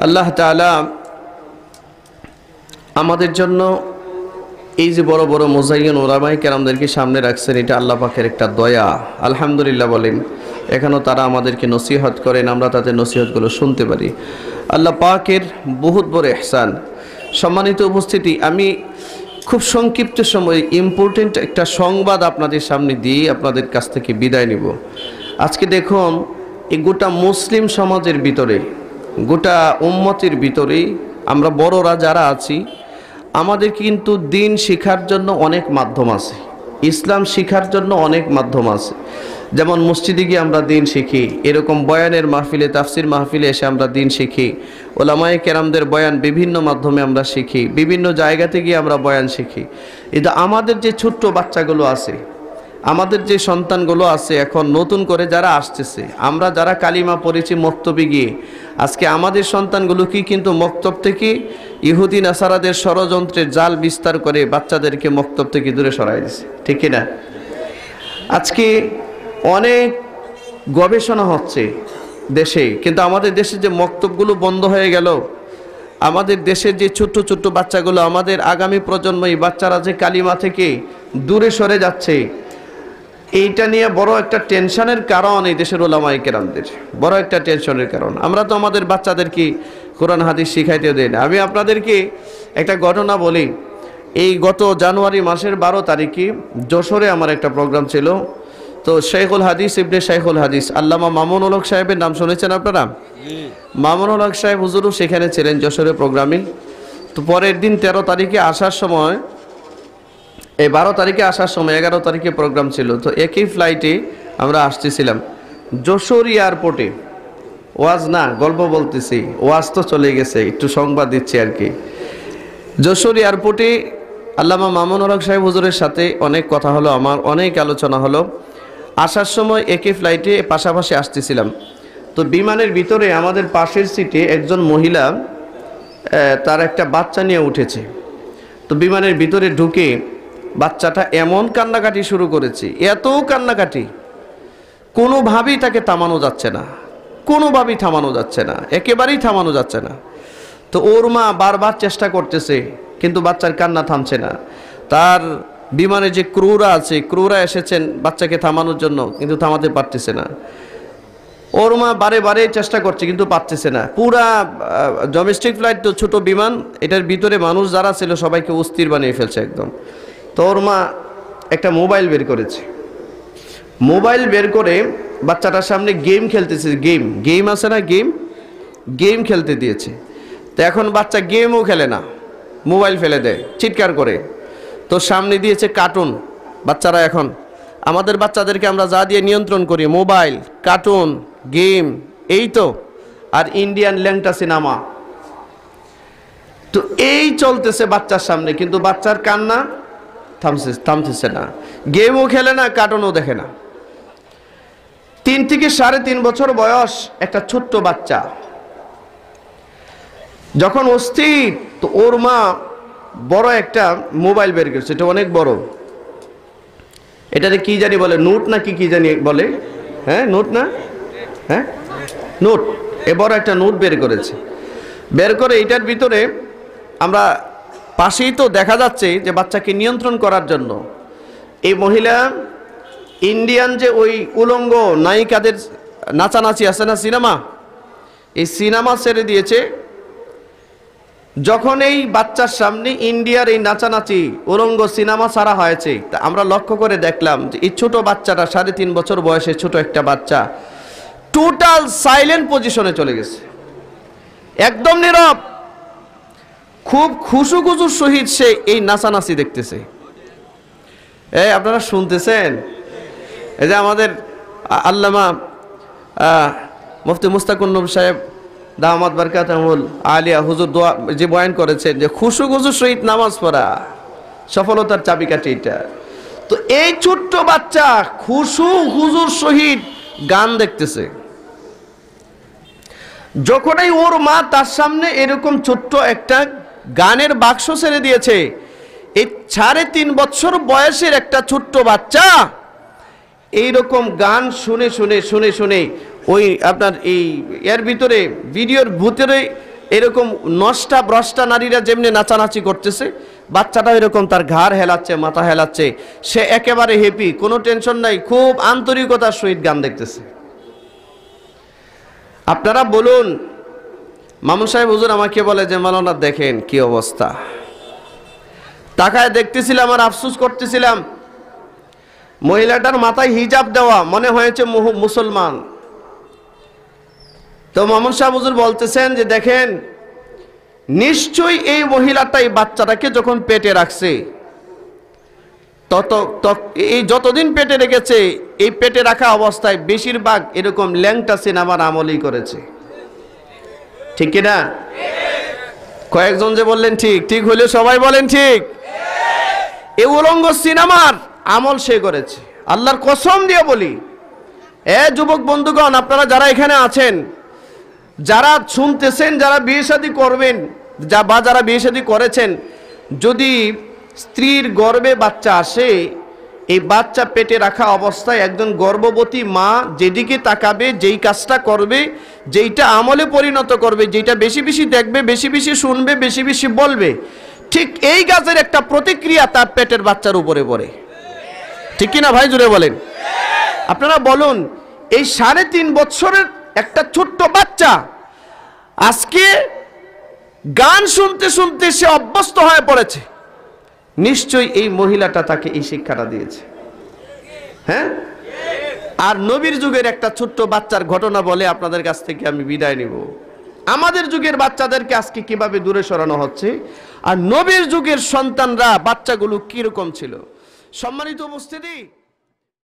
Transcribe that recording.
আল্লাহ তাআলা আমাদের জন্য এই যে বড় বড় মুজাইয়িন উলামায়ে কেরামদেরকে সামনে রাখছেন, এটা আল্লাহ পাকের একটা দয়া। আলহামদুলিল্লাহ বলেন। এখনও তারা আমাদেরকে নসিহত করেন, আমরা তাদের নসিহতগুলো শুনতে পারি। আল্লাহ পাকের বহুত বড় ইহসান। সম্মানিত উপস্থিতি, আমি খুব সংক্ষিপ্ত সময়ে ইম্পর্টেন্ট একটা সংবাদ আপনাদের সামনে দিয়ে আপনাদের কাছ থেকে বিদায় নিব। আজকে দেখুন, এই গোটা মুসলিম সমাজের ভিতরে, গোটা উম্মতের ভিতরে আমরা বড়রা যারা আছি, আমাদের কিন্তু দিন শেখার জন্য অনেক মাধ্যম আছে, ইসলাম শেখার জন্য অনেক মাধ্যম আছে। যেমন মসজিদে গিয়ে আমরা দিন শিখি, এরকম বয়ানের মাহফিলে, তাফসির মাহফিলে এসে আমরা দিন শিখি, ওলামায়ে কেরামদের বয়ান বিভিন্ন মাধ্যমে আমরা শিখি, বিভিন্ন জায়গাতে গিয়ে আমরা বয়ান শিখি। এটা আমাদের যে ছোট্ট বাচ্চাগুলো আছে, আমাদের যে সন্তানগুলো আছে, এখন নতুন করে যারা আসতেছে, আমরা যারা কালিমা পড়েছি মক্তবে গিয়ে, আজকে আমাদের সন্তানগুলোকে কিন্তু মক্তব থেকে ইহুদি নাসারাদের ষড়যন্ত্রের জাল বিস্তার করে বাচ্চাদেরকে মক্তব থেকে দূরে সরাই দিছে, ঠিক কিনা? আজকে অনেক গবেষণা হচ্ছে দেশে, কিন্তু আমাদের দেশে যে মক্তবগুলো বন্ধ হয়ে গেল, আমাদের দেশের যে ছোট্ট ছোট্ট বাচ্চাগুলো, আমাদের আগামী প্রজন্ম, এই বাচ্চারা যে কালিমা থেকে দূরে সরে যাচ্ছে, এইটা নিয়ে বড় একটা টেনশনের কারণ এই দেশের ওলামায়ে কেরামদের, বড় একটা টেনশনের কারণ। আমরা তো আমাদের বাচ্চাদেরকে কোরআন হাদিস শিখাইতে দেই না। আমি আপনাদেরকে একটা ঘটনা বলি। এই গত জানুয়ারি মাসের 12 তারিখে যশোরে আমার একটা প্রোগ্রাম ছিল। তো শেখুল হাদিস ইবনে শেখুল হাদিস আল্লামা মামুনুল হক সাহেবের নাম শুনেছেন আপনারা? মামুনুল হক সাহেব হুজুরও সেখানে ছিলেন যশোরের প্রোগ্রামে। তো পরের দিন 13 তারিখে আসার সময়, এই 12 তারিখে আসার সময় 11 তারিখে প্রোগ্রাম ছিল। তো একই ফ্লাইটে আমরা আসতেছিলাম যশোর এয়ারপোর্টে। ওয়াজ না, গল্প বলতেছি, ওয়াজ তো চলে গেছে, একটু সংবাদ দিচ্ছি আর কি। যশোর এয়ারপোর্টে আল্লামা মামুনুল হক সাহেব হুজুরের সাথে অনেক কথা হলো, আমার অনেক আলোচনা হলো। আসার সময় একই ফ্লাইটে পাশাপাশি আসতেছিলাম। তো বিমানের ভিতরে আমাদের পাশের সিটে একজন মহিলা, তার একটা বাচ্চা নিয়ে উঠেছে। তো বিমানের ভিতরে ঢুকে বাচ্চাটা এমন কান্নাকাটি শুরু করেছে, এত কান্নাকাটি, কোনোভাবেই তাকে থামানো যাচ্ছে না, কোনোভাবেই থামানো যাচ্ছে না, একেবারেই থামানো যাচ্ছে না। তো ওর মা বারবার চেষ্টা করতেছে, কিন্তু বাচ্চার কান্না থামছে না। তার বিমানে যে ক্রুরা আছে, ক্রুরা এসেছেন বাচ্চাকে থামানোর জন্য, কিন্তু থামাতে পারতেছে না। ওর মা বারে বারে চেষ্টা করছে, কিন্তু পারতেছে না। পুরা ডোমেস্টিক ফ্লাইট তো, ছোট বিমান, এটার ভিতরে মানুষ যারা ছিল সবাইকে অস্থির বানিয়ে ফেলছে একদম। তো ওর মা একটা মোবাইল বের করেছে, মোবাইল বের করে বাচ্চাটার সামনে গেম খেলতেছে। গেম আছে না, গেম খেলতে দিয়েছে। তো এখন বাচ্চা গেমও খেলে না, মোবাইল ফেলে দেয় চিৎকার করে। তো সামনে দিয়েছে কার্টুন। বাচ্চারা এখন, আমাদের বাচ্চাদেরকে আমরা যা দিয়ে নিয়ন্ত্রণ করি, মোবাইল, কার্টুন, গেম, এই তো, আর ইন্ডিয়ান ল্যাংটা সিনেমা। তো এই চলতেছে বাচ্চার সামনে, কিন্তু বাচ্চার কান্না থামতেছে না, গেমও খেলে না, কার্টুনও দেখে না। 3 থেকে 3.5 বছর বয়স একটা ছোট্ট বাচ্চা, যখন অস্থির। তো ওর মা বড় একটা মোবাইল বের করেছে, এটা অনেক বড়, এটাতে কি জানি বলে, নোট না কি জানি বলে, হ্যাঁ নোট না, হ্যাঁ নোট, এ বড় একটা নোট বের করেছে। বের করে এটার ভিতরে আমরা পাশেই তো দেখা যাচ্ছে যে বাচ্চাকে নিয়ন্ত্রণ করার জন্য এই মহিলা ইন্ডিয়ান যে ওই উলঙ্গ নায়িকাদের নাচানাচি আছে না, সিনেমা, এই সিনেমা ছেড়ে দিয়েছে। যখন এই বাচ্চার সামনে ইন্ডিয়ার এই নাচানাচি উলঙ্গ সিনেমা ছাড়া হয়েছে, তা আমরা লক্ষ্য করে দেখলাম যে এই ছোট বাচ্চাটা, 3.5 বছর বয়সে ছোট একটা বাচ্চা, টোটাল সাইলেন্ট পজিশনে চলে গেছে, একদম নীরব, খুব খুশুখুশুর সহিত সে এই নাচানাচি দেখতেছে। আপনারা শুনতেছেন? এই যে আমাদের আল্লামা মুফতি মুস্তাকুন নবী সাহেব দামাত বারকাতুহুল আলিয়া হুজুর দোয়া যে বয়ান করেছেন যে খুশুখুশুর সহিত নামাজ পড়া সফলতার চাবিকাঠি এটা। তো এই ছোট্ট বাচ্চা খুশুখুশুর সহিত গান দেখতেছে। যখনই ওর মা তার সামনে এরকম ছোট্ট একটা গানের বাক্স ছেড়ে দিয়েছে, এই 3.5 বছর বয়সের একটা ছোট্ট বাচ্চা এইরকম গান শুনে শুনে শুনে শুনে ওই আপনার এই এর ভিতরে ভিডিওর ভিতরে এরকম নষ্টা ভ্রষ্টা নারীরা যেমনি নাচানাচি করতেছে, বাচ্চাটা এরকম তার ঘাড় হেলাচ্ছে, মাথা হেলাচ্ছে, সে একেবারে হ্যাপি, কোনো টেনশন নাই, খুব আন্তরিকতার সহিত গান দেখতেছে। আপনারা বলুন, মামুন সাহেব হুজুর আমাকে বলে যে মাওলানা দেখেন কি অবস্থা, তাকায় দেখতেছিলাম আর আফসোস করতেছিলাম, মহিলাটার মাথায় হিজাব দেওয়া, মনে হয়েছে মুসলমান। তো মামুন সাহেব হুজুর বলতেছেন যে দেখেন, নিশ্চয়ই এই মহিলাটাই বাচ্চাটাকে যখন পেটে রাখছে, এই যতদিন পেটে রেখেছে, এই পেটে রাখা অবস্থায় বেশিরভাগ এরকম ল্যাংটা সিনেমার আমলই করেছে, ঠিক কিনা? কয়েকজন যে বললেন ঠিক, ঠিক হলে সবাই বলেন ঠিক। এই উলঙ্গ সিনেমার আমল সে করেছে, আল্লাহর কসম দিয়ে বলি। যুবক বন্ধুগণ, আপনারা যারা এখানে আছেন, যারা শুনতেছেন, যারা বিয়ে শাদী করবেন বা যারা বিয়ে শাদী করেছেন, যদি স্ত্রীর গর্ভে বাচ্চা আসে, এই বাচ্চা পেটে রাখা অবস্থায় একজন গর্ভবতী মা যেদিকে তাকাবে, যেই কাজটা করবে, যেইটা আমলে পরিণত করবে, যেটা বেশি বেশি দেখবে, বেশি বেশি শুনবে, বেশি বেশি বলবে, ঠিক এই কাজের একটা প্রতিক্রিয়া তার পেটের বাচ্চার উপরে পড়ে, ঠিক কিনা ভাই? জুড়ে বলেন। আপনারা বলুন, এই 3.5 বছরের একটা ছোট্ট বাচ্চা আজকে গান শুনতে শুনতে সে অভ্যস্ত হয়ে পড়েছে, নিশ্চয়ই এই মহিলাটা তাকে এই শিক্ষাটা দিয়েছে। হ্যাঁ, আর নবীর যুগের একটা ছোট্ট বাচ্চার ঘটনা বলে আপনাদের কাছ থেকে আমি বিদায় নিব। আমাদের যুগের বাচ্চাদেরকে আজকে কিভাবে দূরে সরানো হচ্ছে, আর নবীর যুগের সন্তানরা, বাচ্চাগুলো কিরকম ছিল। সম্মানিত উপস্থিতি।